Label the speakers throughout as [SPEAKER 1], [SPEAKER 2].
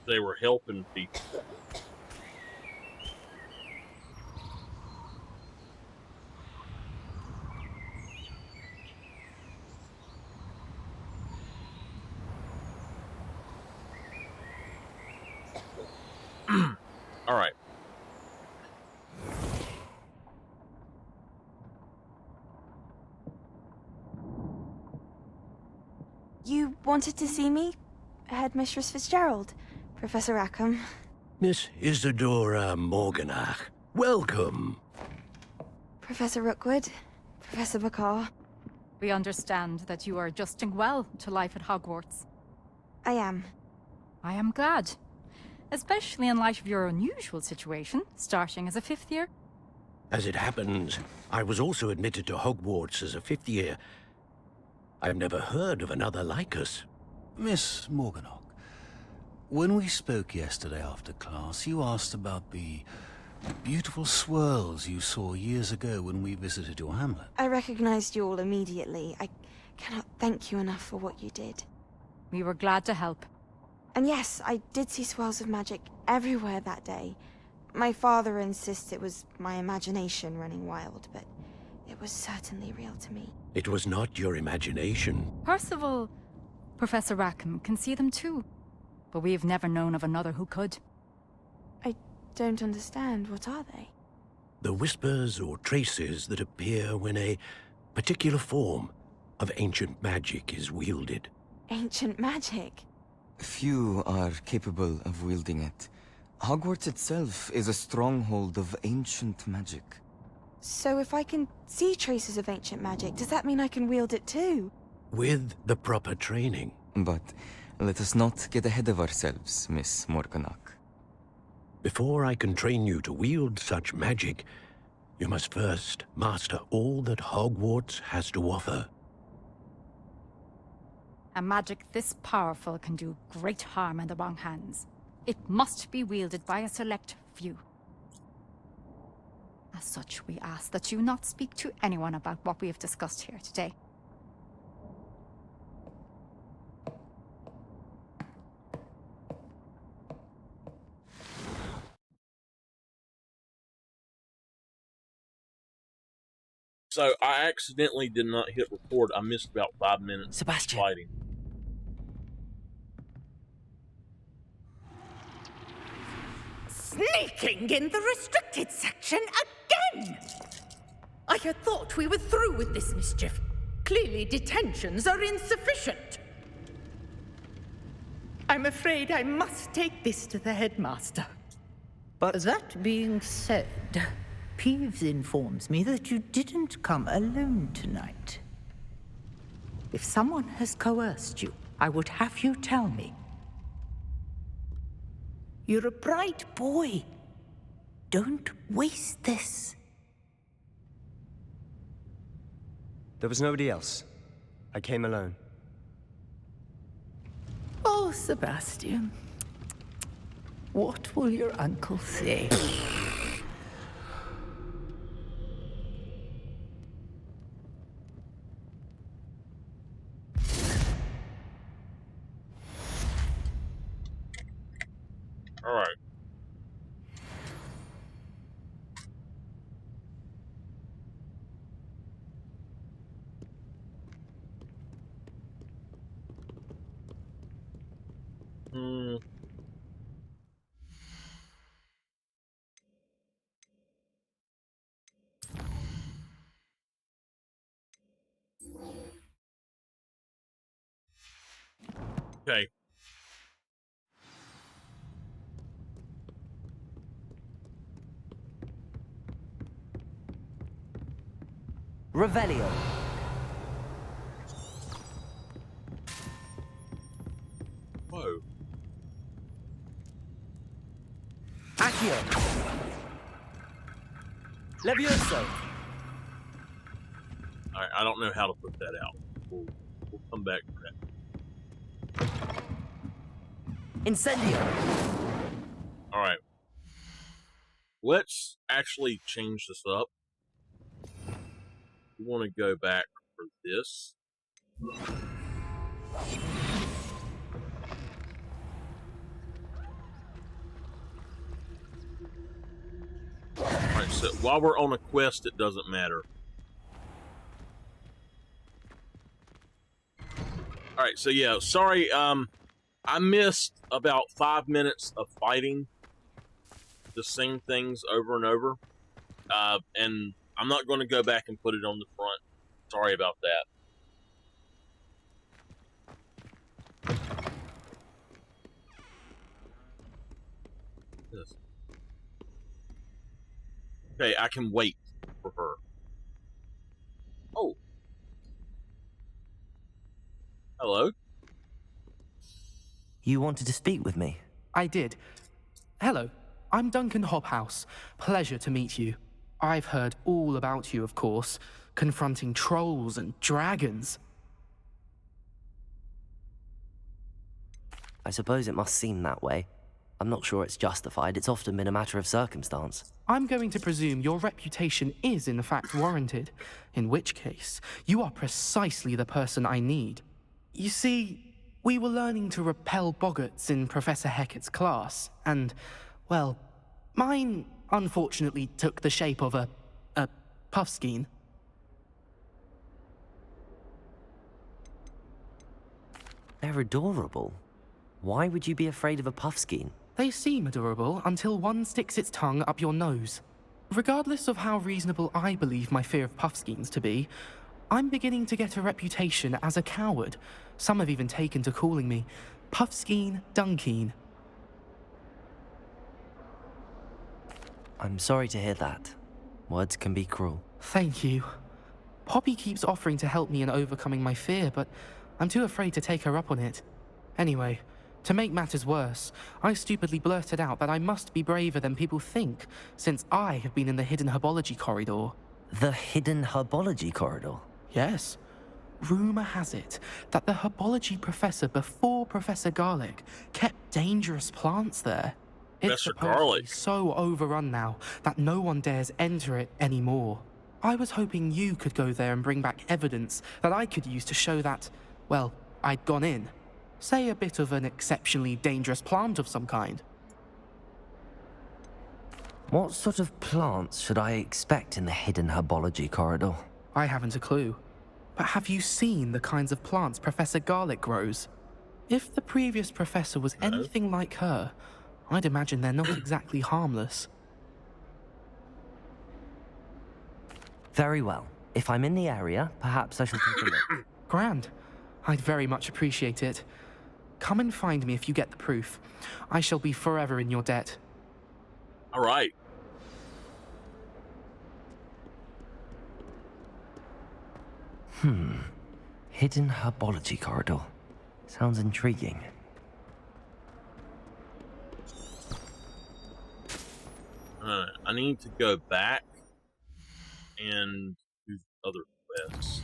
[SPEAKER 1] They were helping people. All right.
[SPEAKER 2] You wanted to see me? Headmistress Fitzgerald? Professor Rackham?
[SPEAKER 3] Miss Isadora Morganach, welcome.
[SPEAKER 2] Professor Rookwood? Professor Bakar?
[SPEAKER 4] We understand that you are adjusting well to life at Hogwarts.
[SPEAKER 2] I am.
[SPEAKER 4] I am glad. Especially in light of your unusual situation, starting as a 5th year.
[SPEAKER 3] As it happens, I was also admitted to Hogwarts as a 5th year. I've never heard of another like us.
[SPEAKER 5] Miss Morganach, when we spoke yesterday after class, you asked about the beautiful swirls you saw years ago when we visited your hamlet.
[SPEAKER 2] I recognized you all immediately. I cannot thank you enough for what you did.
[SPEAKER 4] We were glad to help.
[SPEAKER 2] And yes, I did see swirls of magic everywhere that day. My father insists it was my imagination running wild, but it was certainly real to me.
[SPEAKER 3] It was not your imagination.
[SPEAKER 4] Percival, Professor Rackham can see them too. But we've never known of another who could.
[SPEAKER 2] I don't understand. What are they?
[SPEAKER 3] The whispers or traces that appear when a particular form of ancient magic is wielded.
[SPEAKER 2] Ancient magic?
[SPEAKER 6] Few are capable of wielding it. Hogwarts itself is a stronghold of ancient magic.
[SPEAKER 2] So if I can see traces of ancient magic, does that mean I can wield it too?
[SPEAKER 3] With the proper training.
[SPEAKER 6] But let us not get ahead of ourselves, Miss Morganach.
[SPEAKER 3] Before I can train you to wield such magic, you must first master all that Hogwarts has to offer.
[SPEAKER 4] A magic this powerful can do great harm in the wrong hands. It must be wielded by a select few. As such, we ask that you not speak to anyone about what we have discussed here today.
[SPEAKER 1] So I accidentally did not hit record. I missed about 5 minutes
[SPEAKER 7] Sebastian.
[SPEAKER 1] of fighting.
[SPEAKER 8] Sneaking in the restricted section again! I had thought we were through with this mischief. Clearly detentions are insufficient. I'm afraid I must take this to the headmaster.
[SPEAKER 7] But that being said, Peeves informs me that you didn't come alone tonight. If someone has coerced you, I would have you tell me. You're a bright boy. Don't waste this.
[SPEAKER 9] There was nobody else. I came alone.
[SPEAKER 7] Oh, Sebastian. What will your uncle say?
[SPEAKER 1] All right. Okay.
[SPEAKER 10] Revelio.
[SPEAKER 1] Whoa.
[SPEAKER 10] Accio. Levioso.
[SPEAKER 1] Alright, I don't know how to put that out. We'll come back to that.
[SPEAKER 10] Incendio.
[SPEAKER 1] Alright. Let's actually change this up. We want to go back for this. Alright, so while we're on a quest, it doesn't matter. Alright, so yeah, sorry, I missed about 5 minutes of fighting the same things over and over. And I'm not going to go back and put it on the front. Sorry about that. Yes. Okay, I can wait for her. Oh. Hello?
[SPEAKER 10] You wanted to speak with me?
[SPEAKER 11] I did. Hello, I'm Duncan Hobhouse. Pleasure to meet you. I've heard all about you, of course, confronting trolls and dragons.
[SPEAKER 10] I suppose it must seem that way. I'm not sure it's justified. It's often been a matter of circumstance.
[SPEAKER 11] I'm going to presume your reputation is in fact warranted, in which case, you are precisely the person I need. You see, we were learning to repel boggarts in Professor Hecat's class, and, well, mine unfortunately took the shape of a puffskein.
[SPEAKER 10] They're adorable. Why would you be afraid of a puffskein?
[SPEAKER 11] They seem adorable until one sticks its tongue up your nose. Regardless of how reasonable I believe my fear of puffskeins to be, I'm beginning to get a reputation as a coward. Some have even taken to calling me Puffskein Dunkeen.
[SPEAKER 10] I'm sorry to hear that. Words can be cruel.
[SPEAKER 11] Thank you. Poppy keeps offering to help me in overcoming my fear, but I'm too afraid to take her up on it. Anyway, to make matters worse, I stupidly blurted out that I must be braver than people think, since I have been in the hidden herbology corridor.
[SPEAKER 10] The hidden herbology corridor?
[SPEAKER 11] Yes. Rumor has it that the herbology professor before Professor Garlic kept dangerous plants there. It's
[SPEAKER 1] Professor
[SPEAKER 11] supposedly
[SPEAKER 1] Garlic.
[SPEAKER 11] so overrun now that no one dares enter it anymore. I was hoping you could go there and bring back evidence that I could use to show that, well, I'd gone in. Say a bit of an exceptionally dangerous plant of some kind.
[SPEAKER 10] What sort of plants should I expect in the hidden herbology corridor?
[SPEAKER 11] I haven't a clue. But have you seen the kinds of plants Professor Garlic grows? If the previous professor was anything like her, I'd imagine they're not exactly harmless.
[SPEAKER 10] Very well. If I'm in the area, perhaps I shall take a look.
[SPEAKER 11] Grand. I'd very much appreciate it. Come and find me if you get the proof. I shall be forever in your debt.
[SPEAKER 1] All right.
[SPEAKER 10] Hidden herbology corridor. Sounds intriguing.
[SPEAKER 1] I need to go back and do other quests.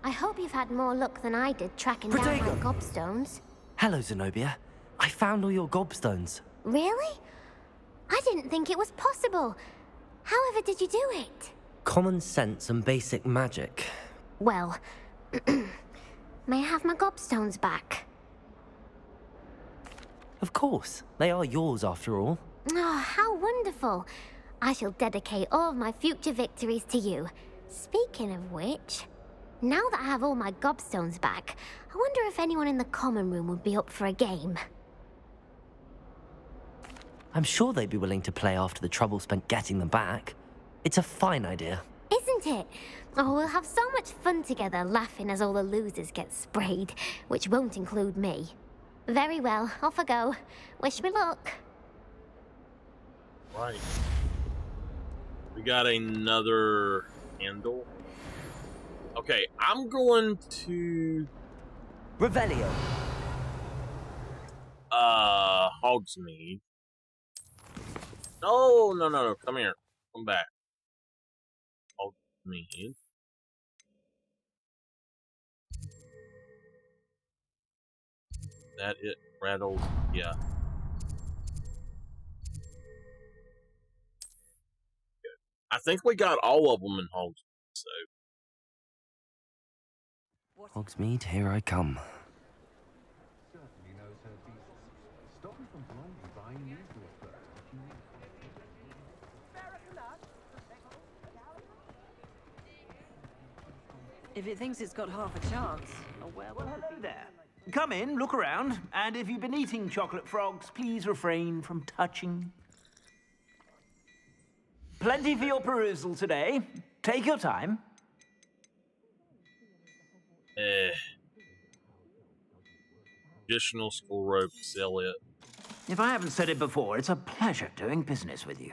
[SPEAKER 12] I hope you've had more luck than I did tracking down my
[SPEAKER 10] Protego!
[SPEAKER 12] gobstones.
[SPEAKER 10] Hello, Zenobia. I found all your gobstones.
[SPEAKER 12] Really? I didn't think it was possible. However did you do it?
[SPEAKER 10] Common sense and basic magic.
[SPEAKER 12] Well, may I have my gobstones back?
[SPEAKER 10] Of course. They are yours after all.
[SPEAKER 12] Oh, how wonderful. I shall dedicate all of my future victories to you. Speaking of which, now that I have all my gobstones back, I wonder if anyone in the common room would be up for a game.
[SPEAKER 10] I'm sure they'd be willing to play after the trouble spent getting them back. It's a fine idea.
[SPEAKER 12] Isn't it? Oh, we'll have so much fun together, laughing as all the losers get sprayed, which won't include me. Very well, off I go. Wish me luck.
[SPEAKER 1] Right. We got another handle. Okay, I'm going to...
[SPEAKER 10] Revelio.
[SPEAKER 1] Hogsmeade. No, come here. Come back. Hogsmeade. That it rattled, yeah. Good. I think we got all of them in Hogsmeade, so...
[SPEAKER 10] Hogsmeade, here I come.
[SPEAKER 13] If it thinks it's got half a chance, well,
[SPEAKER 14] hello there. Come in, look around, and if you've been eating chocolate frogs, please refrain from touching. Plenty for your perusal today. Take your time.
[SPEAKER 1] Additional school rope, sell it.
[SPEAKER 14] If I haven't said it before, it's a pleasure doing business with you.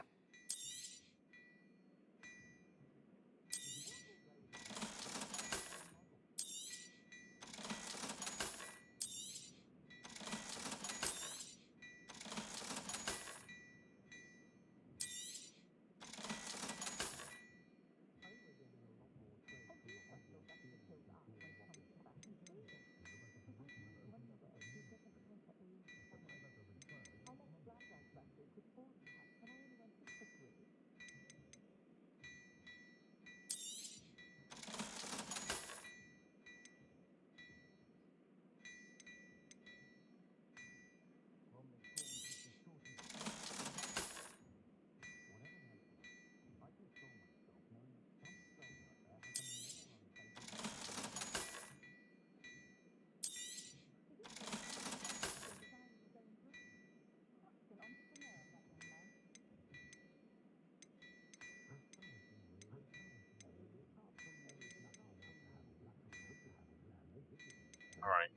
[SPEAKER 1] All right.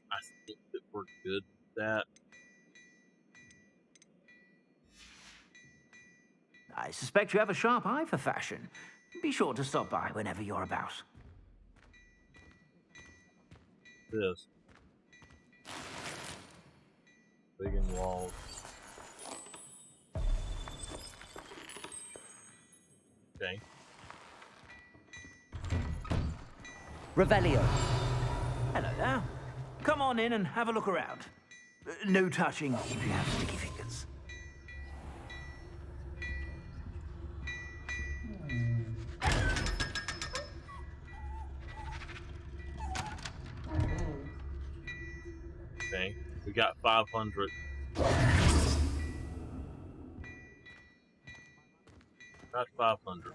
[SPEAKER 1] I think that we're good with that.
[SPEAKER 14] I suspect you have a sharp eye for fashion. Be sure to stop by whenever you're about.
[SPEAKER 1] This. Big and walled. Okay.
[SPEAKER 10] Revelio.
[SPEAKER 14] Hello there. Come on in and have a look around. No touching if you have sticky fingers.
[SPEAKER 1] Okay. We got 500. Got 500.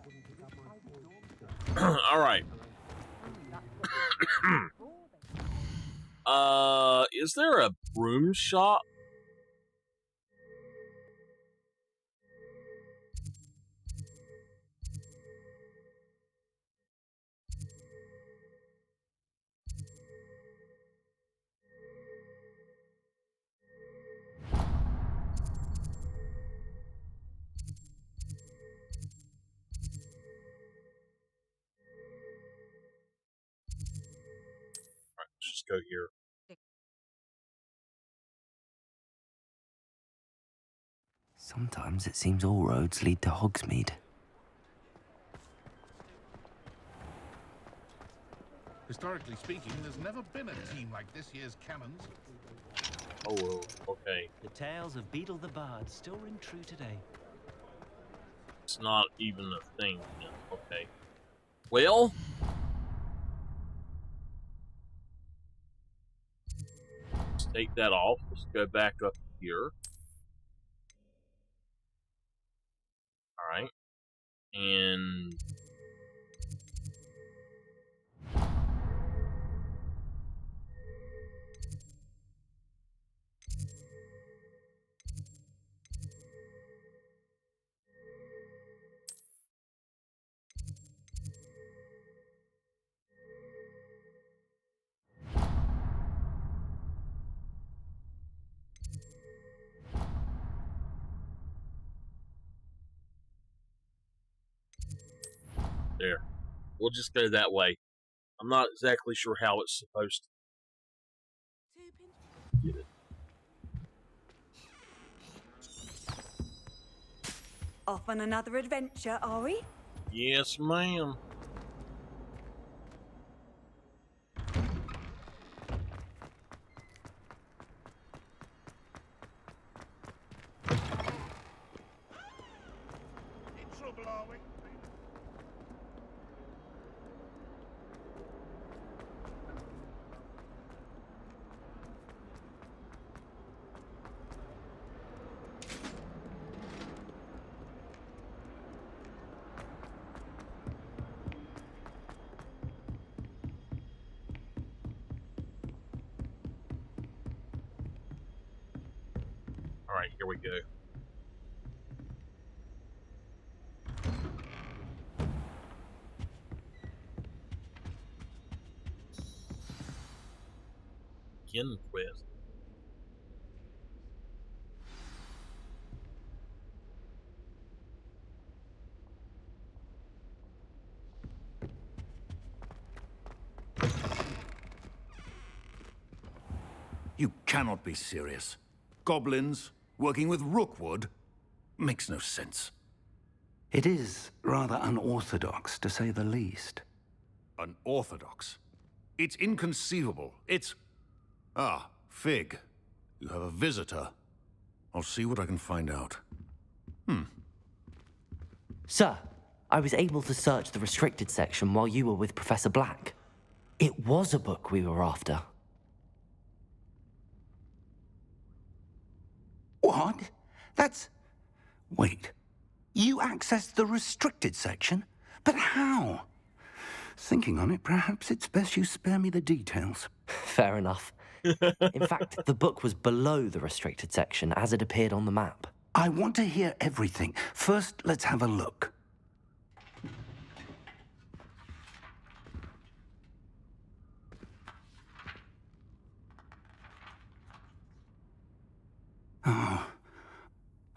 [SPEAKER 1] All right. Is there a broom shop? All right, let's just go here.
[SPEAKER 10] Sometimes it seems all roads lead to Hogsmeade.
[SPEAKER 15] Historically speaking, there's never been a team like this year's Cannons.
[SPEAKER 1] Oh, well, okay.
[SPEAKER 16] The tales of Beetle the Bard still ring true today.
[SPEAKER 1] It's not even a thing yet. Okay. Well, let's take that off. Let's go back up here. All right. And we'll just go that way. I'm not exactly sure how it's supposed to get it.
[SPEAKER 13] Off on another adventure, are we?
[SPEAKER 1] Yes, ma'am.
[SPEAKER 15] In trouble, are we?
[SPEAKER 1] All right, here we go. Begin quest.
[SPEAKER 5] You cannot be serious. Goblins working with Rookwood makes no sense.
[SPEAKER 17] It is rather unorthodox, to say the least.
[SPEAKER 5] Unorthodox? It's inconceivable. It's... Ah, Fig. You have a visitor. I'll see what I can find out.
[SPEAKER 10] Sir, I was able to search the restricted section while you were with Professor Black. It was a book we were after.
[SPEAKER 17] What? That's... Wait. You accessed the restricted section? But how? Thinking on it, perhaps it's best you spare me the details.
[SPEAKER 10] Fair enough. In fact, the book was below the restricted section as it appeared on the map.
[SPEAKER 17] I want to hear everything. First, let's have a look.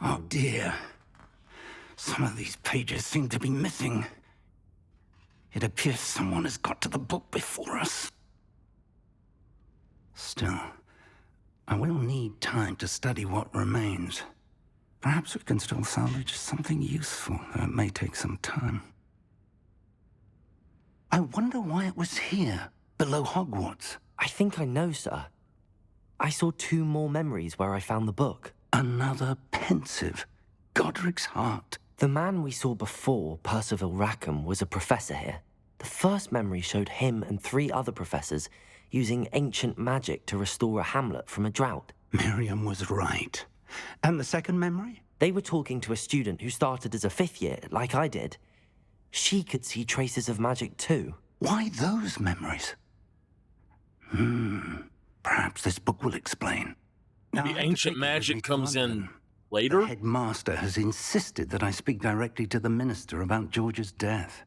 [SPEAKER 17] Oh dear. Some of these pages seem to be missing. It appears someone has got to the book before us. Still, I will need time to study what remains. Perhaps we can still salvage something useful, though it may take some time. I wonder why it was here, below Hogwarts.
[SPEAKER 10] I think I know, sir. I saw 2 more memories where I found the book.
[SPEAKER 17] Another pensive. Godric's heart.
[SPEAKER 10] The man we saw before, Percival Rackham, was a professor here. The first memory showed him and 3 other professors using ancient magic to restore a hamlet from a drought.
[SPEAKER 17] Miriam was right. And the second memory?
[SPEAKER 10] They were talking to a student who started as a 5th year, like I did. She could see traces of magic too.
[SPEAKER 17] Why those memories? Perhaps this book will explain. Now,
[SPEAKER 1] The ancient magic comes in later?
[SPEAKER 17] The headmaster has insisted that I speak directly to the minister about George's death.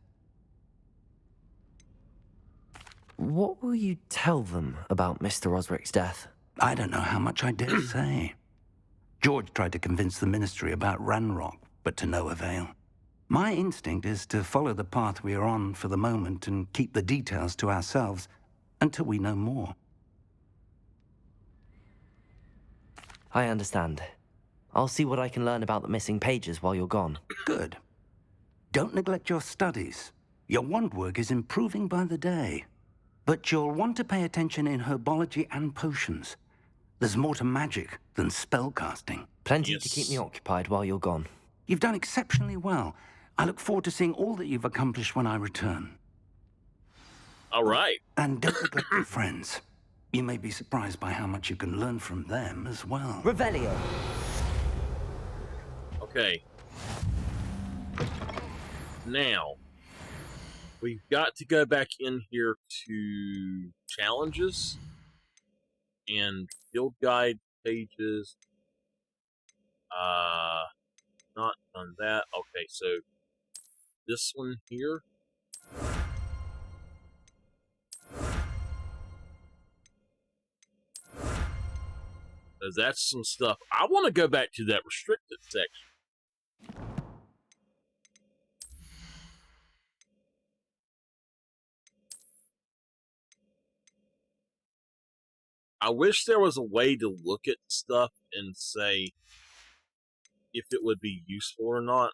[SPEAKER 10] What will you tell them about Mr. Osric's death?
[SPEAKER 17] I don't know how much I dare say. George tried to convince the ministry about Ranrock, but to no avail. My instinct is to follow the path we are on for the moment and keep the details to ourselves until we know more.
[SPEAKER 10] I understand. I'll see what I can learn about the missing pages while you're gone.
[SPEAKER 17] Good. Don't neglect your studies. Your wand work is improving by the day. But you'll want to pay attention in herbology and potions. There's more to magic than spellcasting.
[SPEAKER 10] Plenty to keep me occupied while you're gone.
[SPEAKER 17] You've done exceptionally well. I look forward to seeing all that you've accomplished when I return.
[SPEAKER 1] All right.
[SPEAKER 17] And don't neglect your friends. You may be surprised by how much you can learn from them as well.
[SPEAKER 10] Revelio.
[SPEAKER 1] Okay. Now, we've got to go back in here to challenges and field guide pages. Not done that. Okay, so this one here. So that's some stuff. I want to go back to that restricted section. I wish there was a way to look at stuff and say if it would be useful or not.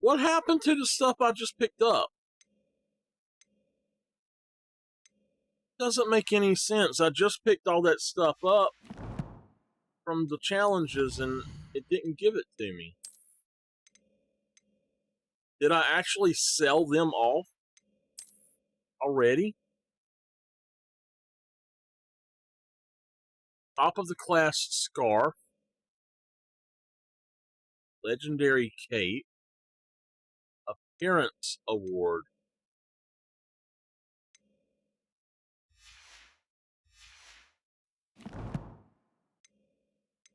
[SPEAKER 1] What happened to the stuff I just picked up? Doesn't make any sense. I just picked all that stuff up from the challenges and it didn't give it to me. Did I actually sell them off already? Top of the class scarf, legendary cape, appearance award.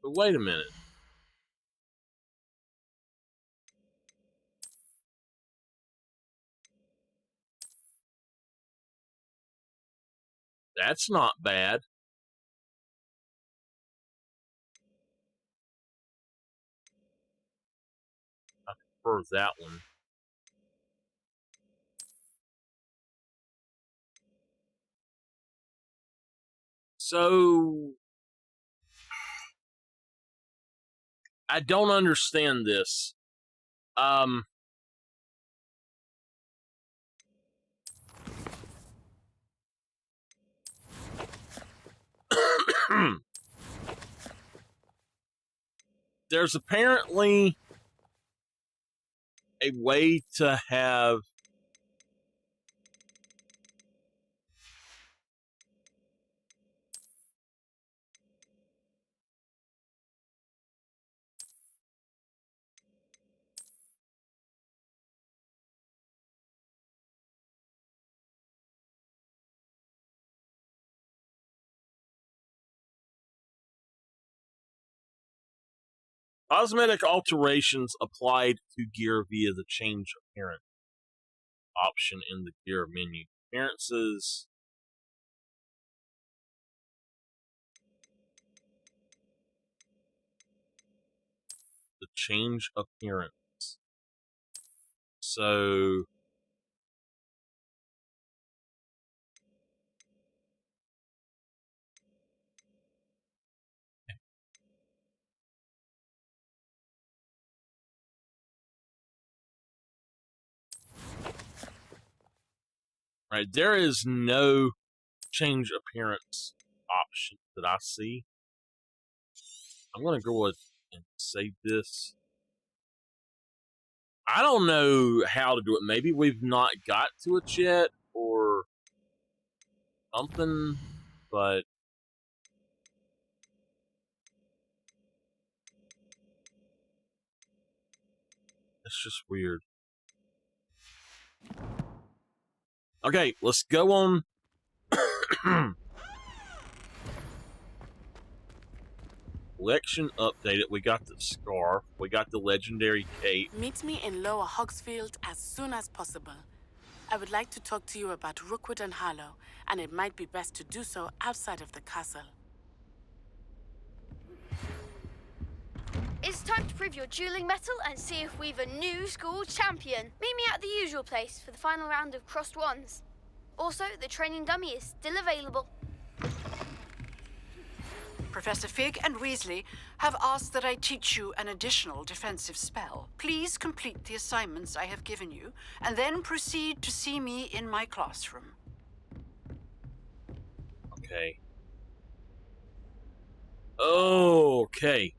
[SPEAKER 1] But wait a minute. That's not bad. I prefer that one. So I don't understand this. There's apparently a way to have cosmetic alterations applied to gear via the change appearance option in the gear menu. Appearances. The change appearance. So right, there is no change appearance option that I see. I'm going to go ahead and save this. I don't know how to do it. Maybe we've not got to it yet or something, but it's just weird. Okay, let's go on. Collection updated. We got the scarf. We got the legendary cape.
[SPEAKER 18] Meet me in Lower Hogsfield as soon as possible. I would like to talk to you about Rookwood and Harlow, and it might be best to do so outside of the castle.
[SPEAKER 19] It's time to prove your dueling mettle and see if we've a new school champion. Meet me at the usual place for the final round of crossed wands. Also, the training dummy is still available.
[SPEAKER 20] Professor Fig and Weasley have asked that I teach you an additional defensive spell. Please complete the assignments I have given you, and then proceed to see me in my classroom.
[SPEAKER 1] Okay. Okay.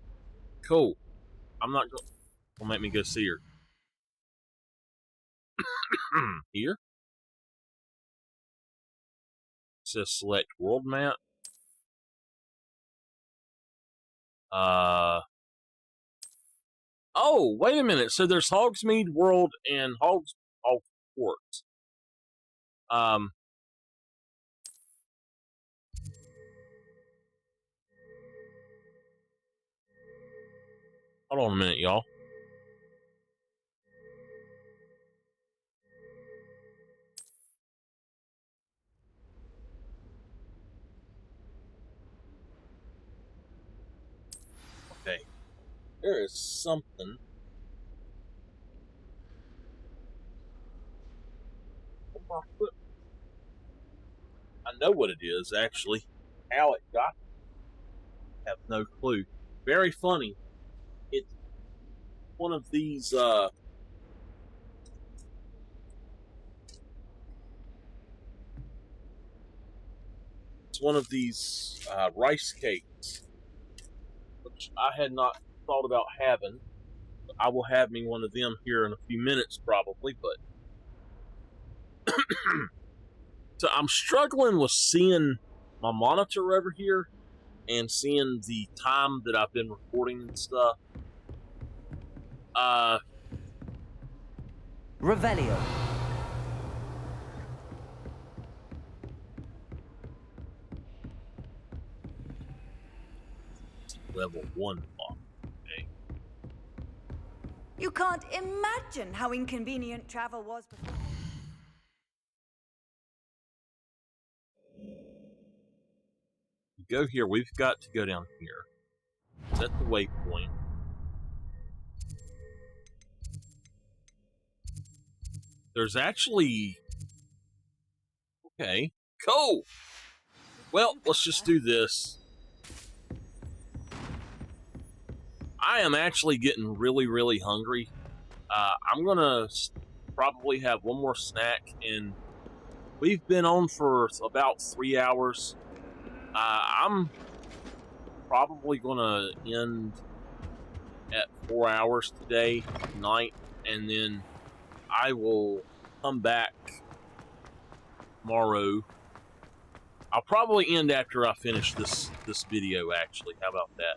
[SPEAKER 1] Cool. I'm not going to make me go see her. Here? It says select world map. Oh, wait a minute. So there's Hogsmeade World and Hogwarts. Hold on a minute, y'all. There is something. On my foot. I know what it is, actually. How it got there, I have no clue. Very funny. It's one of these, rice cakes, which I had not thought about having. I will have me one of them here in a few minutes, probably, but so I'm struggling with seeing my monitor over here and seeing the time that I've been recording and stuff.
[SPEAKER 10] Revelio.
[SPEAKER 1] Level 1 block. Okay.
[SPEAKER 13] You can't imagine how inconvenient travel was before.
[SPEAKER 1] You go here, we've got to go down here. Set the waypoint. There's actually... Okay, cool! Well, let's just do this. I am actually getting really, really hungry. I'm gonna probably have one more snack, and we've been on for about 3 hours. I'm probably gonna end at 4 hours today night, and then I will come back tomorrow. I'll probably end after I finish this video, actually. How about that?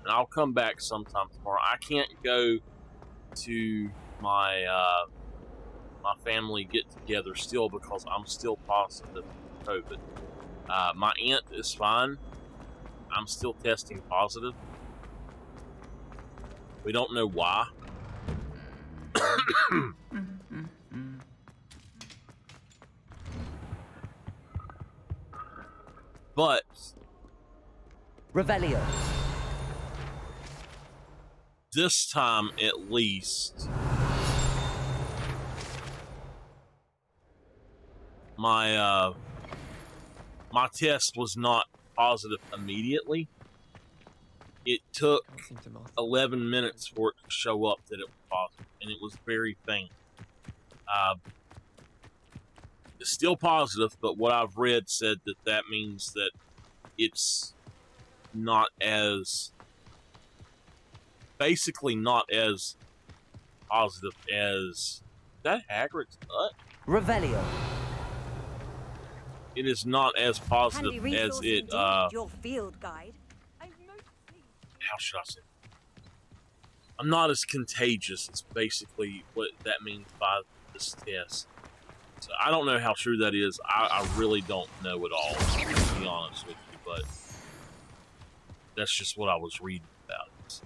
[SPEAKER 1] And I'll come back sometime tomorrow. I can't go to my my family get together still because I'm still positive for COVID. My aunt is fine. I'm still testing positive. We don't know why. But
[SPEAKER 10] Revelio.
[SPEAKER 1] This time, at least, my test was not positive immediately. It took 11 minutes for it to show up that it was positive, and it was very faint. It's still positive, but what I've read said that means that it's not as, basically not as positive as, is that Hagrid's nut?
[SPEAKER 10] Revelio.
[SPEAKER 1] It is not as positive as it,
[SPEAKER 13] your field guide.
[SPEAKER 1] how should I say? I'm not as contagious. It's basically what that means by this test. So I don't know how true that is. I really don't know at all, to be honest with you, but that's just what I was reading about it.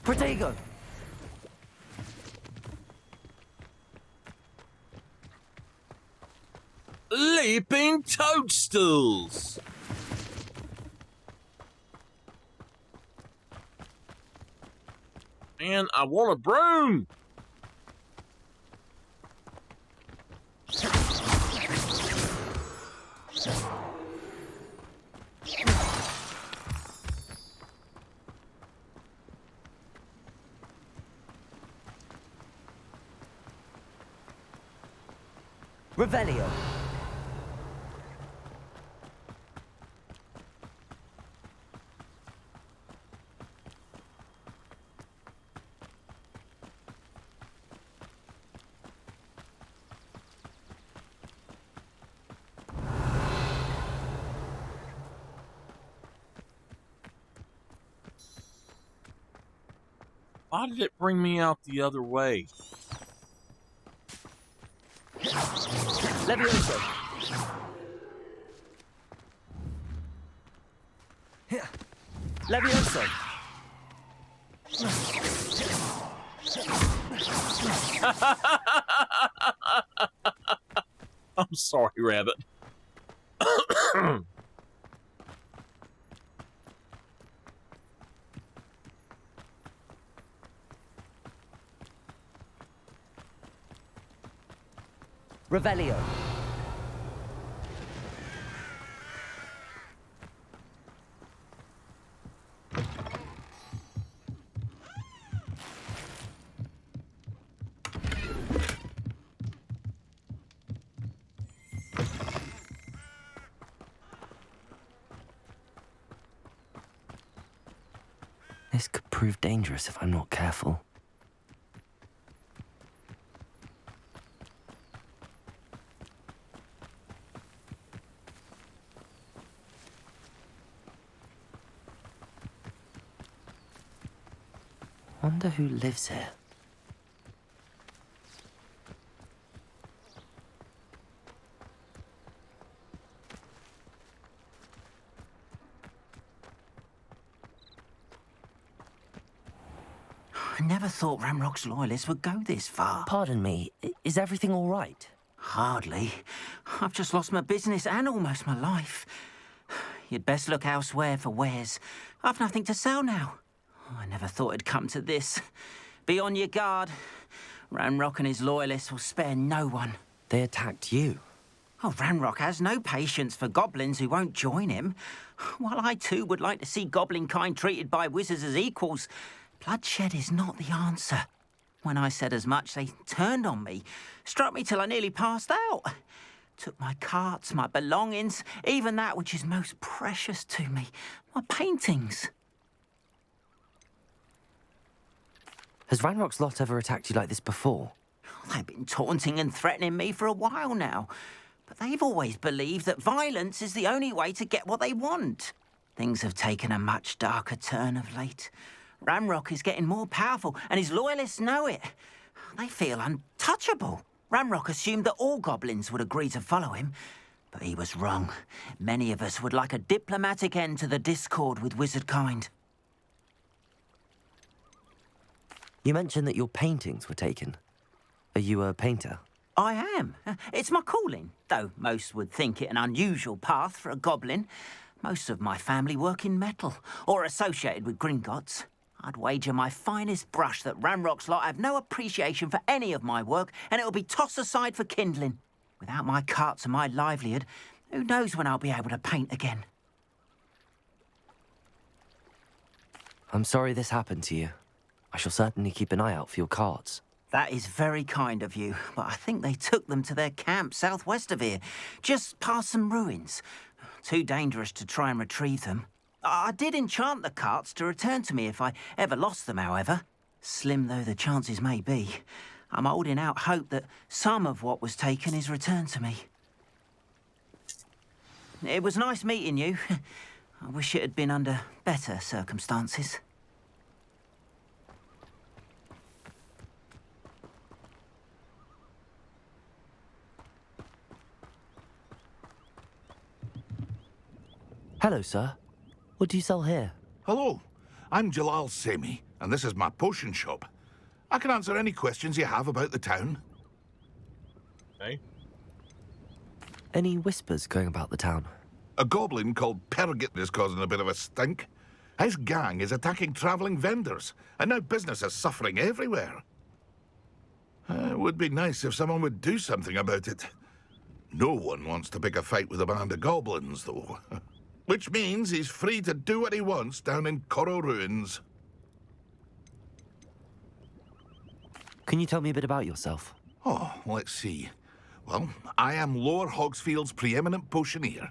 [SPEAKER 10] Protego.
[SPEAKER 1] Leaping toadstools. Man, I want a broom.
[SPEAKER 10] Revelio.
[SPEAKER 1] Why did it bring me out the other way?
[SPEAKER 10] Levioso. Levioso.
[SPEAKER 1] I'm sorry, Rabbit.
[SPEAKER 10] Revelio. This could prove dangerous if I'm not careful. Wonder who lives here.
[SPEAKER 14] I never thought Ranrock's loyalists would go this far.
[SPEAKER 10] Pardon me, is everything all right?
[SPEAKER 14] Hardly. I've just lost my business and almost my life. You'd best look elsewhere for wares. I've nothing to sell now. I never thought it'd come to this. Be on your guard. Ranrock and his loyalists will spare no one.
[SPEAKER 10] They attacked you?
[SPEAKER 14] Oh, Ranrock has no patience for goblins who won't join him. While I too would like to see goblin kind treated by wizards as equals, bloodshed is not the answer. When I said as much, they turned on me, struck me till I nearly passed out. Took my carts, my belongings, even that which is most precious to me, my paintings.
[SPEAKER 10] Has Ranrock's lot ever attacked you like this before?
[SPEAKER 14] They've been taunting and threatening me for a while now, but they've always believed that violence is the only way to get what they want. Things have taken a much darker turn of late. Ranrock is getting more powerful, and his loyalists know it. They feel untouchable. Ranrock assumed that all goblins would agree to follow him, but he was wrong. Many of us would like a diplomatic end to the discord with wizard kind.
[SPEAKER 10] You mentioned that your paintings were taken. Are you a painter?
[SPEAKER 14] I am. It's my calling, though most would think it an unusual path for a goblin. Most of my family work in metal, or associated with Gringotts. I'd wager my finest brush that Ranrock's lot have no appreciation for any of my work, and it'll be tossed aside for kindling. Without my carts and my livelihood, who knows when I'll be able to paint again?
[SPEAKER 10] I'm sorry this happened to you. I shall certainly keep an eye out for your carts.
[SPEAKER 14] That is very kind of you, but I think they took them to their camp southwest of here, just past some ruins. Too dangerous to try and retrieve them. I did enchant the carts to return to me if I ever lost them, however. Slim though the chances may be, I'm holding out hope that some of what was taken is returned to me. It was nice meeting you. I wish it had been under better circumstances.
[SPEAKER 10] Hello, sir. What do you sell here?
[SPEAKER 15] Hello, I'm Jalal Semi, and this is my potion shop. I can answer any questions you have about the town.
[SPEAKER 1] Okay.
[SPEAKER 10] Any whispers going about the town?
[SPEAKER 15] A goblin called Pergit is causing a bit of a stink. His gang is attacking travelling vendors, and now business is suffering everywhere. It would be nice if someone would do something about it. No one wants to pick a fight with a band of goblins, though. Which means he's free to do what he wants down in Coral Ruins.
[SPEAKER 10] Can you tell me a bit about yourself?
[SPEAKER 15] Oh, let's see. Well, I am Lower Hogsfield's preeminent potioneer.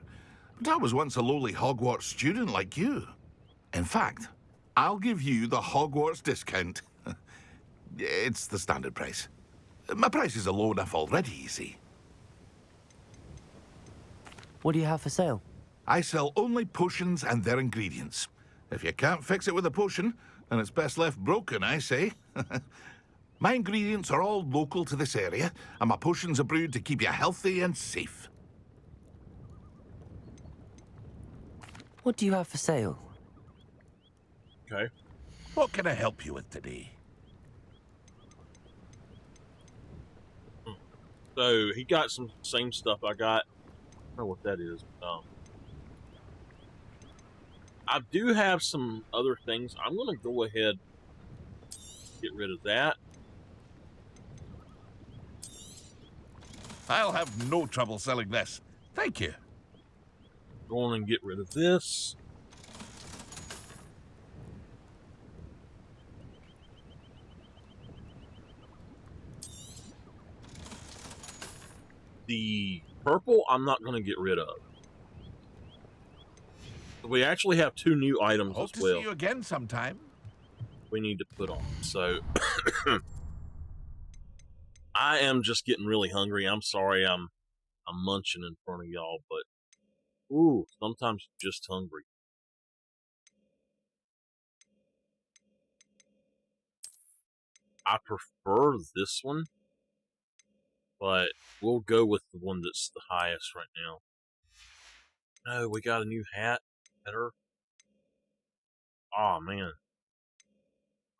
[SPEAKER 15] But I was once a lowly Hogwarts student like you. In fact, I'll give you the Hogwarts discount. It's the standard price. My prices are low enough already, you see.
[SPEAKER 10] What do you have for sale?
[SPEAKER 15] I sell only potions and their ingredients. If you can't fix it with a potion, then it's best left broken, I say. My ingredients are all local to this area, and my potions are brewed to keep you healthy and safe.
[SPEAKER 10] What do you have for sale?
[SPEAKER 1] Okay.
[SPEAKER 15] What can I help you with today?
[SPEAKER 1] So he got some same stuff I got. I don't know what that is. I do have some other things. I'm going to go ahead and get rid of that.
[SPEAKER 15] I'll have no trouble selling this. Thank you.
[SPEAKER 1] Go on and get rid of this. The purple, I'm not going to get rid of. We actually have 2 new items
[SPEAKER 15] Hope
[SPEAKER 1] as well.
[SPEAKER 15] to see you again sometime.
[SPEAKER 1] We need to put on. So, I am just getting really hungry. I'm sorry I'm munching in front of y'all, but ooh, sometimes just hungry. I prefer this one, but we'll go with the one that's the highest right now. No, we got a new hat. Better. Oh man.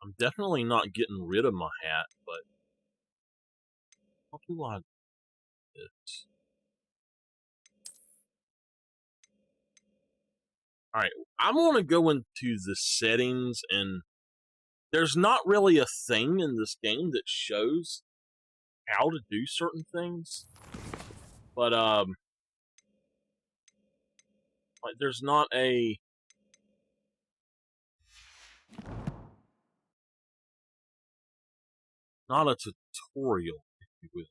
[SPEAKER 1] I'm definitely not getting rid of my hat, but how do I do this? Alright, I'm going to go into the settings, and there's not really a thing in this game that shows how to do certain things. But, like, there's not a... not a tutorial, if you will.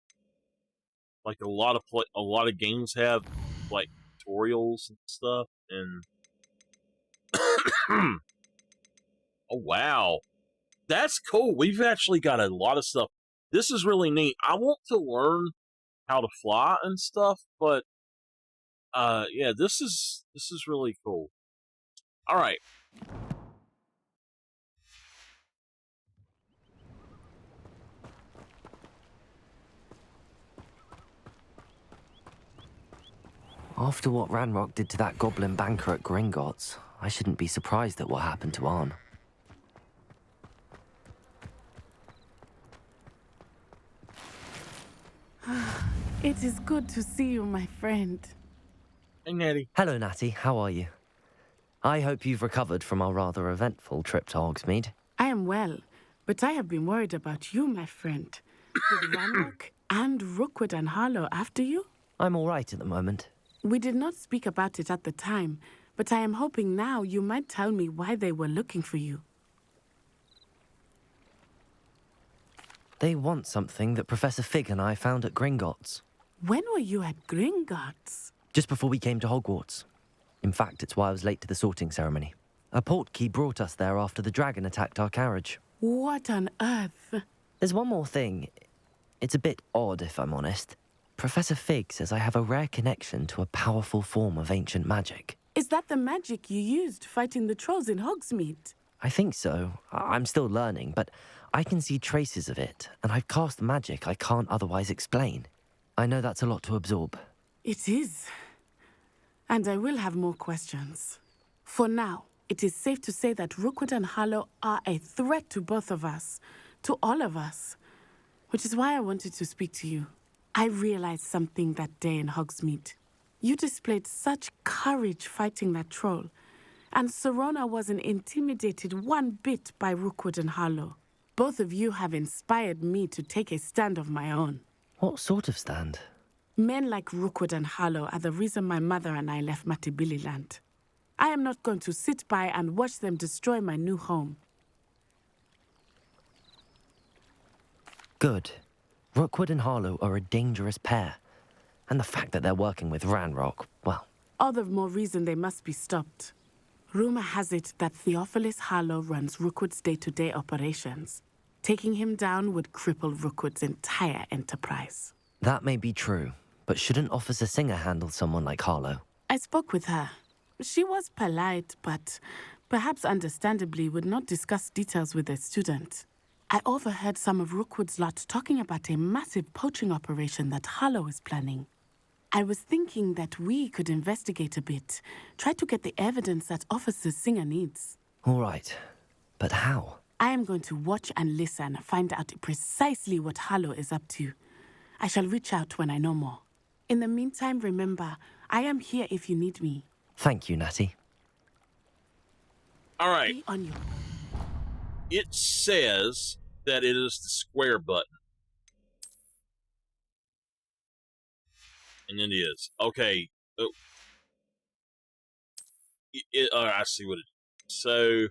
[SPEAKER 1] Like a lot of games have like tutorials and stuff, and oh wow, that's cool. We've actually got a lot of stuff. This is really neat. I want to learn how to fly and stuff, but yeah, this is really cool. All right.
[SPEAKER 10] After what Ranrock did to that goblin banker at Gringotts, I shouldn't be surprised at what happened to Arn.
[SPEAKER 18] It is good to see you, my friend.
[SPEAKER 1] Hey, Natty.
[SPEAKER 10] Hello, Natty. How are you? I hope you've recovered from our rather eventful trip to Hogsmeade.
[SPEAKER 18] I am well, but I have been worried about you, my friend. Did Ranrock and Rookwood and Harlow after you?
[SPEAKER 10] I'm all right at the moment.
[SPEAKER 18] We did not speak about it at the time, but I am hoping now you might tell me why they were looking for you.
[SPEAKER 10] They want something that Professor Fig and I found at Gringotts.
[SPEAKER 18] When were you at Gringotts?
[SPEAKER 10] Just before we came to Hogwarts. In fact, it's why I was late to the sorting ceremony. A portkey brought us there after the dragon attacked our carriage.
[SPEAKER 18] What on earth?
[SPEAKER 10] There's one more thing. It's a bit odd, if I'm honest. Professor Fig says I have a rare connection to a powerful form of ancient magic.
[SPEAKER 18] Is that the magic you used fighting the trolls in Hogsmeade?
[SPEAKER 10] I think so. I'm still learning, but I can see traces of it, and I've cast magic I can't otherwise explain. I know that's a lot to absorb.
[SPEAKER 18] It is. And I will have more questions. For now, it is safe to say that Rookwood and Harlow are a threat to both of us, to all of us, which is why I wanted to speak to you. I realized something that day in Hogsmeade. You displayed such courage fighting that troll, and Serona wasn't intimidated one bit by Rookwood and Harlow. Both of you have inspired me to take a stand of my own.
[SPEAKER 10] What sort of stand?
[SPEAKER 18] Men like Rookwood and Harlow are the reason my mother and I left Matabeleland. I am not going to sit by and watch them destroy my new home.
[SPEAKER 10] Good. Rookwood and Harlow are a dangerous pair. And the fact that they're working with Ranrock, well...
[SPEAKER 18] All the more reason they must be stopped. Rumor has it that Theophilus Harlow runs Rookwood's day-to-day operations. Taking him down would cripple Rookwood's entire enterprise.
[SPEAKER 10] That may be true, but shouldn't Officer Singer handle someone like Harlow?
[SPEAKER 18] I spoke with her. She was polite, but perhaps understandably would not discuss details with a student. I overheard some of Rookwood's lot talking about a massive poaching operation that Harlow is planning. I was thinking that we could investigate a bit, try to get the evidence that Officer Singer needs.
[SPEAKER 10] All right, but how?
[SPEAKER 18] I am going to watch and listen, find out precisely what Harlow is up to. I shall reach out when I know more. In the meantime, remember, I am here if you need me.
[SPEAKER 10] Thank you, Natty.
[SPEAKER 1] All right.
[SPEAKER 18] Be on your...
[SPEAKER 1] It says that it is the square button. And it is. Okay. Oh. I see what it is. So...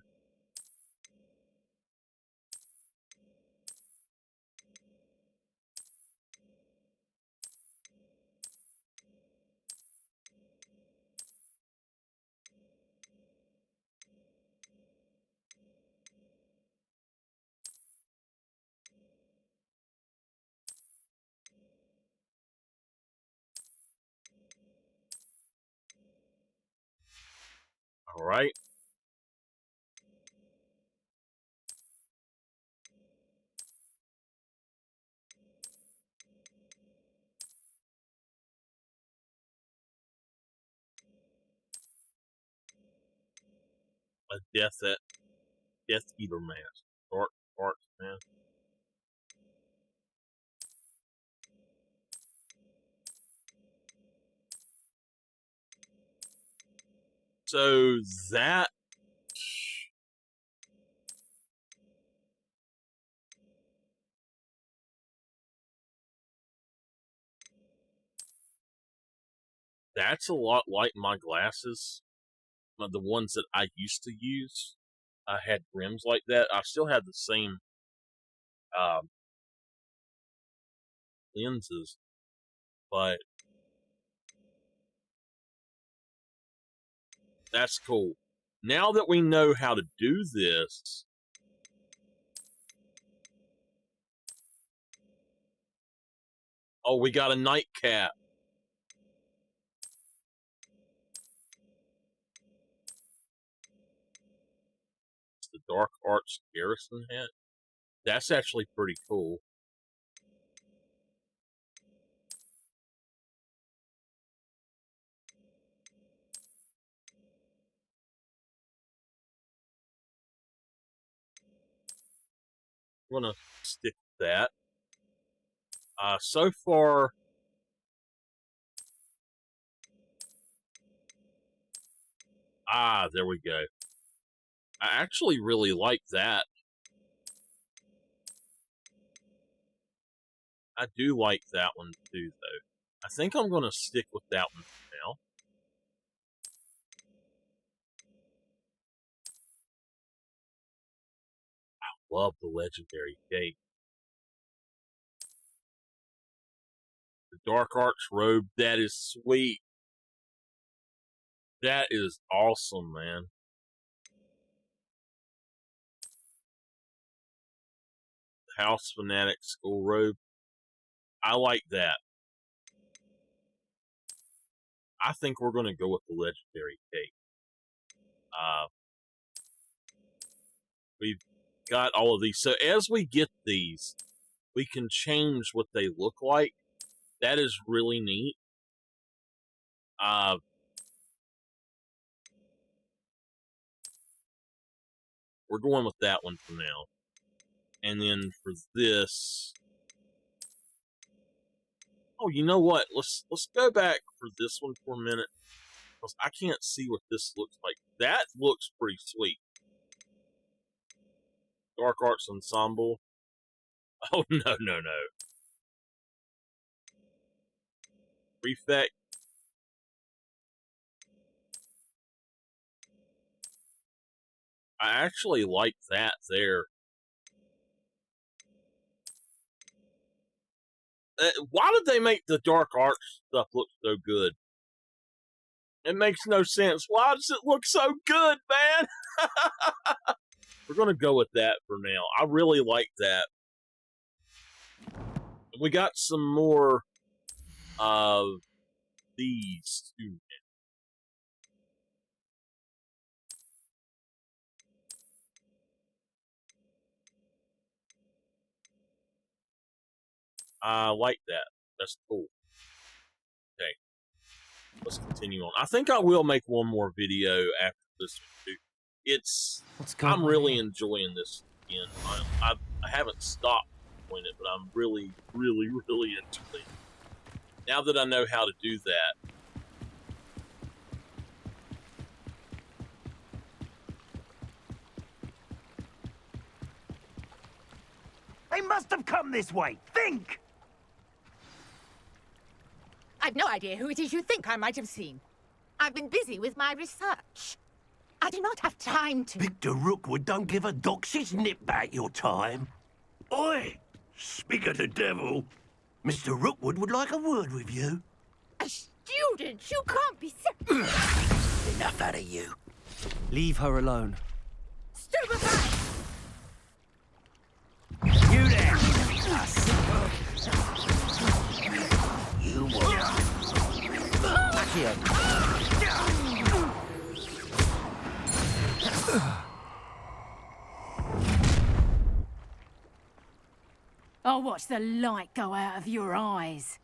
[SPEAKER 1] All right. A Death Eater mask. Dark Arts mask. So that... That's a lot like my glasses. The ones that I used to use. I had rims like that. I still had the same lenses, but that's cool. Now that we know how to do this, oh, we got a nightcap. It's the Dark Arts Garrison hat. That's actually pretty cool. I'm gonna stick with that. So far, there we go. I actually really like that. I do like that one too, though. I think I'm gonna stick with that one for now. I love the legendary cape. The Dark Arts robe, that is sweet. That is awesome, man. House Fanatic school robe. I like that. I think we're going to go with the legendary cape. We've got all of these. So as we get these, we can change what they look like. That is really neat. We're going with that one for now. And then for this... Oh, you know what? Let's go back for this one for a minute. Because I can't see what this looks like. That looks pretty sweet. Dark Arts Ensemble. Oh, no. Prefect. I actually like that there. Why did they make the Dark Arts stuff look so good? It makes no sense. Why does it look so good, man? We're going to go with that for now. I really like that. We got some more of these too. I like that. That's cool. Okay. Let's continue on. I think I will make one more video after this one too. I'm really enjoying this again. I haven't stopped doing it, but I'm really enjoying it. Now that I know how to do that.
[SPEAKER 21] They must have come this way. Think!
[SPEAKER 7] I've no idea who it is you think I might have seen. I've been busy with my research. I do not have time to...
[SPEAKER 3] Victor Rookwood don't give a doxy's nip back your time. Oi! Speak of the devil. Mr. Rookwood would like a word with you.
[SPEAKER 7] A student? You can't be...
[SPEAKER 3] Enough out of you.
[SPEAKER 10] Leave her alone.
[SPEAKER 7] Stupefy!
[SPEAKER 3] You there! You will.
[SPEAKER 10] Accio.
[SPEAKER 4] I'll watch the light go out of your eyes.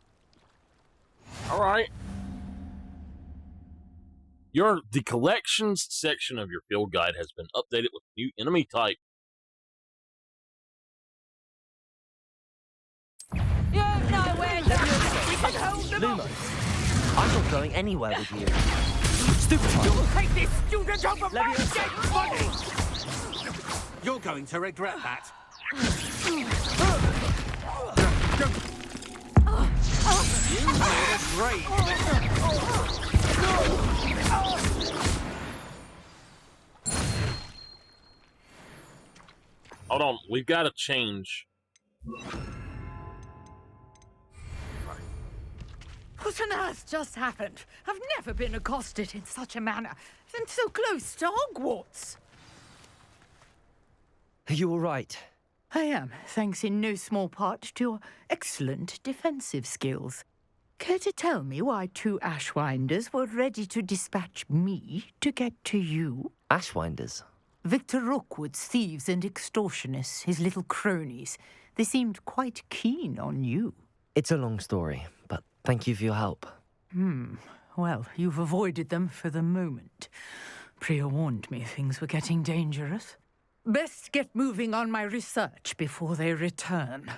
[SPEAKER 1] All right. The collections section of your field guide has been updated with new enemy type.
[SPEAKER 7] You know where to hold them
[SPEAKER 10] Lumos, I'm not going anywhere with you.
[SPEAKER 7] Stupid! You'll take this student over my dead body!
[SPEAKER 17] You're going to regret that. You made a great.
[SPEAKER 1] Hold on, we've got to change.
[SPEAKER 8] What on earth just happened? I've never been accosted in such a manner, and so close to Hogwarts.
[SPEAKER 10] Are you all right?
[SPEAKER 7] I am, thanks in no small part to your excellent defensive skills. Care to tell me why 2 Ashwinders were ready to dispatch me to get to you?
[SPEAKER 10] Ashwinders?
[SPEAKER 7] Victor Rookwood's thieves and extortionists, his little cronies. They seemed quite keen on you.
[SPEAKER 10] It's a long story, but thank you for your help.
[SPEAKER 7] Well, you've avoided them for the moment. Priya warned me things were getting dangerous. Best get moving on my research before they return.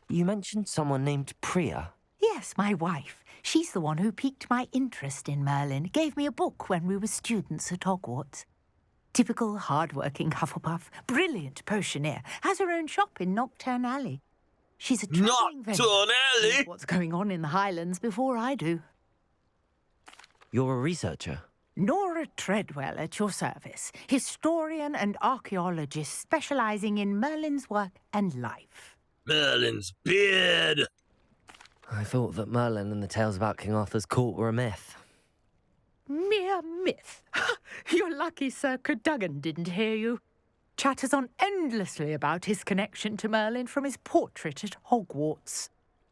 [SPEAKER 10] You mentioned someone named Priya.
[SPEAKER 7] Yes, my wife. She's the one who piqued my interest in Merlin. Gave me a book when we were students at Hogwarts. Typical hard-working Hufflepuff, brilliant potioneer, has her own shop in Nocturne Alley. She's a traveling vendor.
[SPEAKER 1] Nocturne Alley?
[SPEAKER 7] What's going on in the Highlands before I do.
[SPEAKER 10] You're a researcher?
[SPEAKER 7] Nora Treadwell at your service, historian and archaeologist specializing in Merlin's work and life.
[SPEAKER 1] Merlin's beard!
[SPEAKER 10] I thought that Merlin and the tales about King Arthur's court were a myth.
[SPEAKER 7] Mere myth. You're lucky Sir Cadogan didn't hear you. Chatters on endlessly about his connection to Merlin from his portrait at Hogwarts.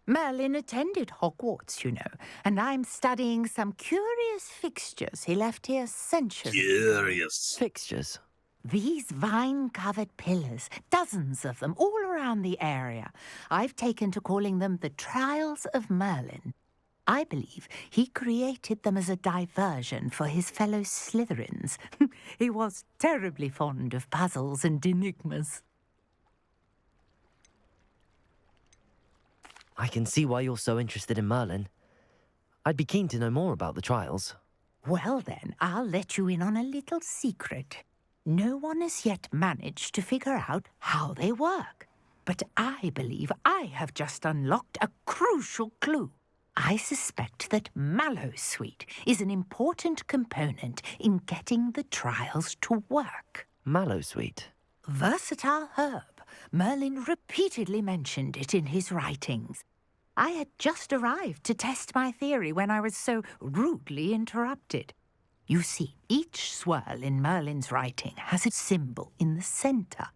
[SPEAKER 7] Merlin attended Hogwarts, you know, and I'm studying some curious fixtures he left here centuries ago.
[SPEAKER 1] Curious.
[SPEAKER 10] Fixtures?
[SPEAKER 7] These vine-covered pillars, dozens of them, all around the area. I've taken to calling them the Trials of Merlin. I believe he created them as a diversion for his fellow Slytherins. He was terribly fond of puzzles and enigmas.
[SPEAKER 10] I can see why you're so interested in Merlin. I'd be keen to know more about the trials.
[SPEAKER 7] Well then, I'll let you in on a little secret. No one has yet managed to figure out how they work. But I believe I have just unlocked a crucial clue. I suspect that Mallowsweet is an important component in getting the trials to work.
[SPEAKER 10] Mallowsweet?
[SPEAKER 7] Versatile herb. Merlin repeatedly mentioned it in his writings. I had just arrived to test my theory when I was so rudely interrupted. You see, each swirl in Merlin's writing has a symbol in the centre.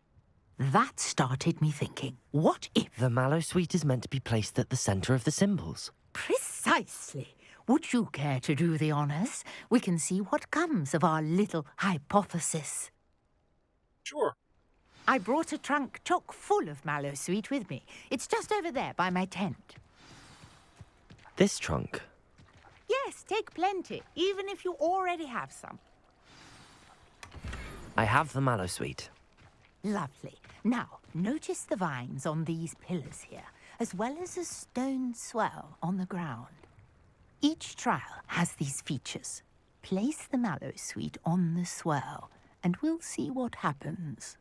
[SPEAKER 7] That started me thinking, what if...
[SPEAKER 10] The Mallowsweet is meant to be placed at the centre of the symbols.
[SPEAKER 7] Precisely. Would you care to do the honours? We can see what comes of our little hypothesis.
[SPEAKER 1] Sure.
[SPEAKER 7] I brought a trunk chock full of Mallowsweet with me. It's just over there by my tent.
[SPEAKER 10] This trunk?
[SPEAKER 7] Yes, take plenty, even if you already have some.
[SPEAKER 10] I have the Mallowsweet.
[SPEAKER 7] Lovely. Now, notice the vines on these pillars here, as well as a stone swirl on the ground. Each trial has these features. Place the Mallowsweet on the swirl, and we'll see what happens.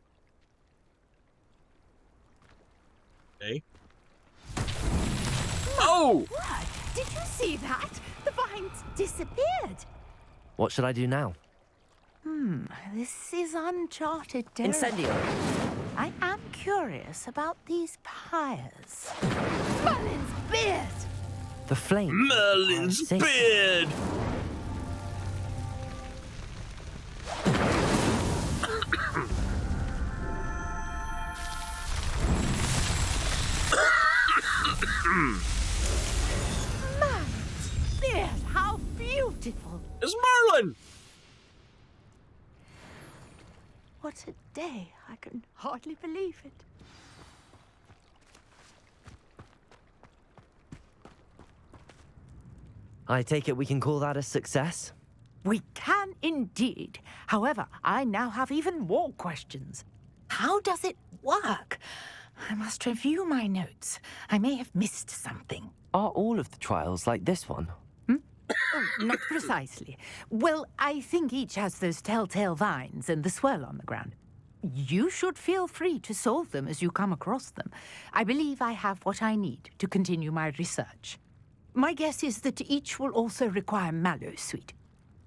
[SPEAKER 1] Okay. Oh!
[SPEAKER 7] What? Did you see that? The vines disappeared.
[SPEAKER 10] What should I do now?
[SPEAKER 7] This is uncharted territory.
[SPEAKER 10] Incendio.
[SPEAKER 7] I am curious about these pyres. Merlin's beard!
[SPEAKER 10] The flame.
[SPEAKER 1] Merlin's beard!
[SPEAKER 7] Merlin's beard! How beautiful!
[SPEAKER 1] It's Merlin!
[SPEAKER 7] What a day. I can hardly believe it.
[SPEAKER 10] I take it we can call that a success?
[SPEAKER 7] We can indeed. However, I now have even more questions. How does it work? I must review my notes. I may have missed something.
[SPEAKER 10] Are all of the trials like this one?
[SPEAKER 7] Oh, not precisely. Well, I think each has those telltale vines and the swirl on the ground. You should feel free to solve them as you come across them. I believe I have what I need to continue my research. My guess is that each will also require mallowsweet,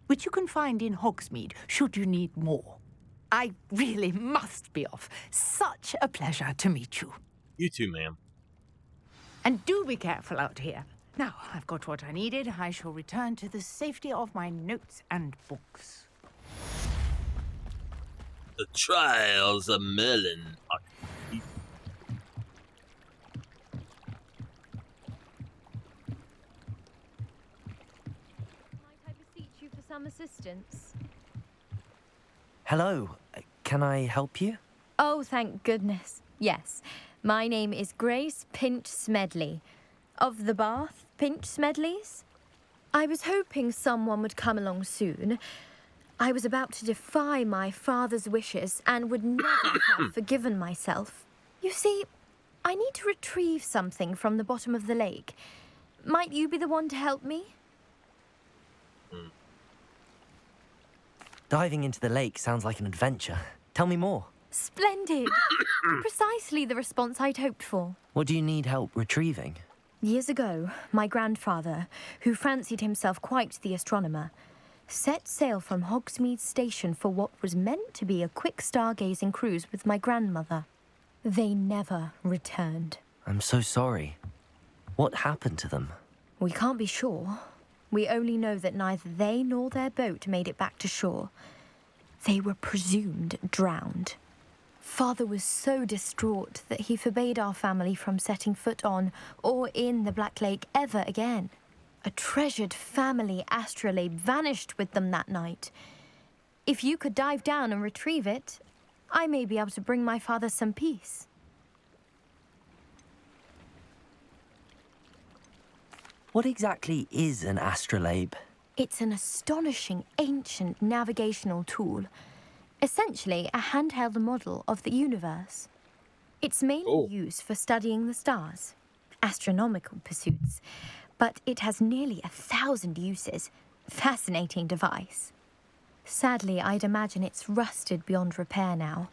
[SPEAKER 7] which you can find in Hogsmeade should you need more. I really must be off. Such a pleasure to meet you.
[SPEAKER 1] You too, ma'am.
[SPEAKER 7] And do be careful out here. Now, I've got what I needed. I shall return to the safety of my notes and books.
[SPEAKER 1] The Trials of Merlin.
[SPEAKER 21] Might I beseech you for some assistance?
[SPEAKER 10] Hello. Can I help you?
[SPEAKER 21] Oh, thank goodness. Yes. My name is Grace Pinch Smedley. Of the Bath Pinch Smedleys? I was hoping someone would come along soon. I was about to defy my father's wishes and would never have forgiven myself. You see, I need to retrieve something from the bottom of the lake. Might you be the one to help me?
[SPEAKER 10] Diving into the lake sounds like an adventure. Tell me more.
[SPEAKER 21] Splendid! Precisely the response I'd hoped for.
[SPEAKER 10] What do you need help retrieving?
[SPEAKER 21] Years ago, my grandfather, who fancied himself quite the astronomer, set sail from Hogsmeade Station for what was meant to be a quick stargazing cruise with my grandmother. They never returned.
[SPEAKER 10] I'm so sorry. What happened to them?
[SPEAKER 21] We can't be sure. We only know that neither they nor their boat made it back to shore. They were presumed drowned. Father was so distraught that he forbade our family from setting foot on or in the Black Lake ever again. A treasured family astrolabe vanished with them that night. If you could dive down and retrieve it, I may be able to bring my father some peace.
[SPEAKER 10] What exactly is an astrolabe?
[SPEAKER 21] It's an astonishing ancient navigational tool. Essentially, a handheld model of the universe. It's mainly used for studying the stars, astronomical pursuits, but it has nearly 1,000 uses. Fascinating device. Sadly, I'd imagine it's rusted beyond repair now.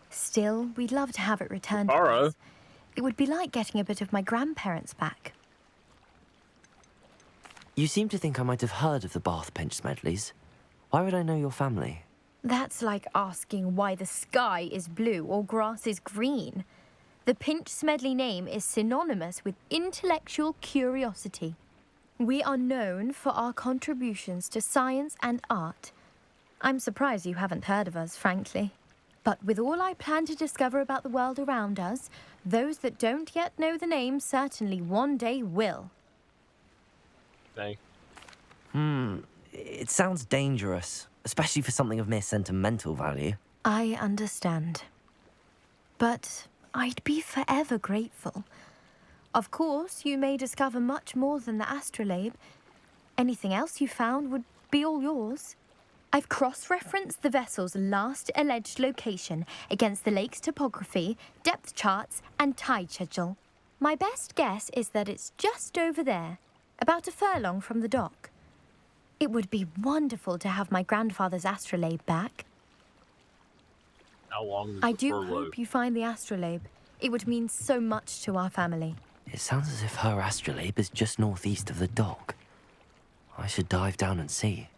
[SPEAKER 21] Still, we'd love to have it returned to us. It would be like getting a bit of my grandparents back.
[SPEAKER 10] You seem to think I might have heard of the Bath Pinch Smedleys. Why would I know your family?
[SPEAKER 21] That's like asking why the sky is blue or grass is green. The Pinch Smedley name is synonymous with intellectual curiosity. We are known for our contributions to science and art. I'm surprised you haven't heard of us, frankly. But with all I plan to discover about the world around us, those that don't yet know the name certainly one day will.
[SPEAKER 1] Okay.
[SPEAKER 10] It sounds dangerous, especially for something of mere sentimental value.
[SPEAKER 21] I understand. But I'd be forever grateful. Of course, you may discover much more than the astrolabe. Anything else you found would be all yours. I've cross-referenced the vessel's last alleged location against the lake's topography, depth charts, and tide schedule. My best guess is that it's just over there, about a furlong from the dock. It would be wonderful to have my grandfather's astrolabe back.
[SPEAKER 1] How long is
[SPEAKER 21] I
[SPEAKER 1] the
[SPEAKER 21] do
[SPEAKER 1] furlough?
[SPEAKER 21] hope you find the astrolabe. It would mean so much to our family.
[SPEAKER 10] It sounds as if her astrolabe is just northeast of the dock. I should dive down and see.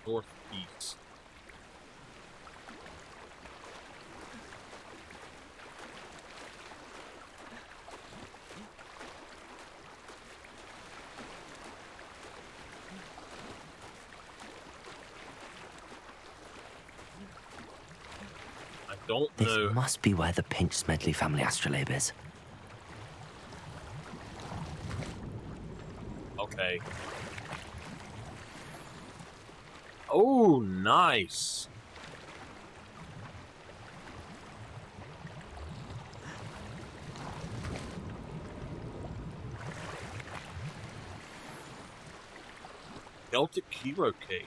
[SPEAKER 1] Northeast. I don't know.
[SPEAKER 10] This must be where the Pinch Smedley family astrolabe is.
[SPEAKER 1] Okay. Oh, nice. Celtic hero cake.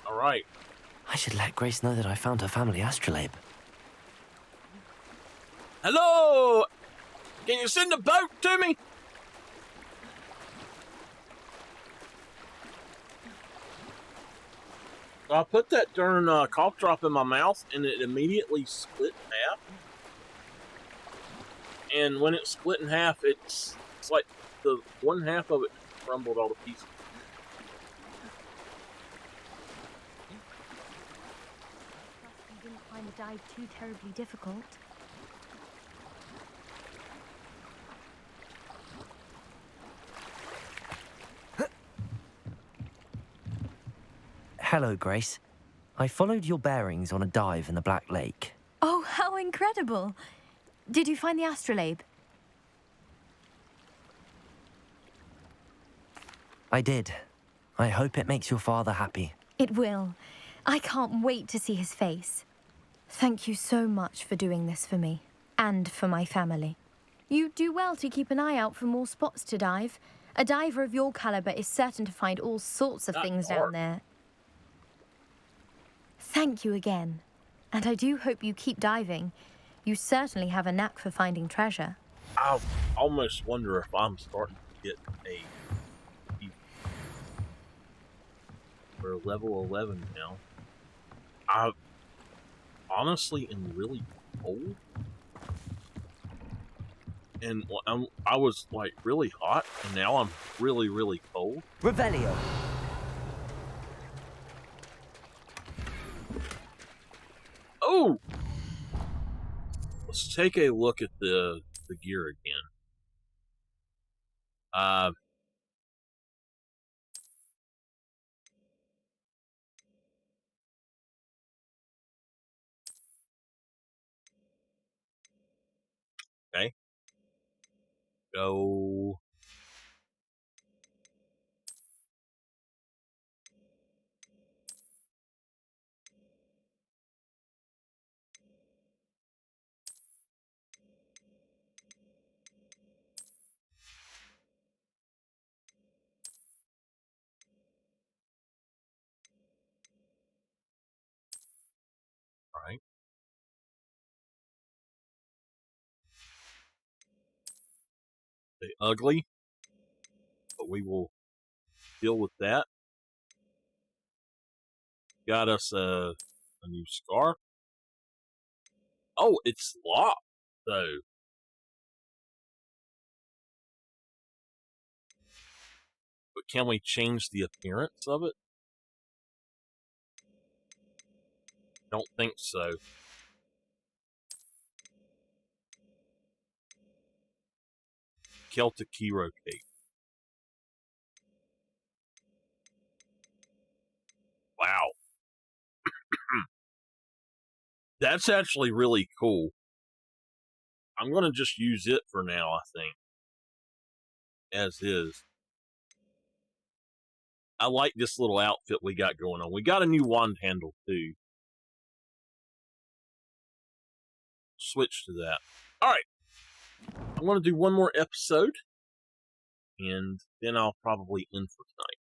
[SPEAKER 1] All right.
[SPEAKER 10] I should let Grace know that I found her family astrolabe.
[SPEAKER 1] Hello! Can you send a boat to me? I put that darn cough drop in my mouth and it immediately split in half. And when it split in half, it's like the one half of it crumbled all to pieces.
[SPEAKER 21] You didn't find the dive too terribly difficult.
[SPEAKER 10] Hello, Grace. I followed your bearings on a dive in the Black Lake.
[SPEAKER 21] Oh, how incredible! Did you find the astrolabe?
[SPEAKER 10] I did. I hope it makes your father happy.
[SPEAKER 21] It will. I can't wait to see his face. Thank you so much for doing this for me, and for my family. You do well to keep an eye out for more spots to dive. A diver of your caliber is certain to find all sorts of things down there. Thank you again. And I do hope you keep diving. You certainly have a knack for finding treasure.
[SPEAKER 1] I almost wonder if I'm starting to get a... We're level 11 now. I honestly am really cold. And I was like really hot, and now I'm really, really cold.
[SPEAKER 10] Revelio.
[SPEAKER 1] Oh! Let's take a look at the gear again. Okay. Go. Right. They ugly, but we will deal with that. Got us a new scarf. Oh, it's locked though. But can we change the appearance of it? Don't think so. Celtic hero cake. Wow. That's actually really cool. I'm going to just use it for now, I think. As is. I like this little outfit we got going on. We got a new wand handle, too. Switch to that. All right. I'm going to do one more episode, and then I'll probably end for tonight.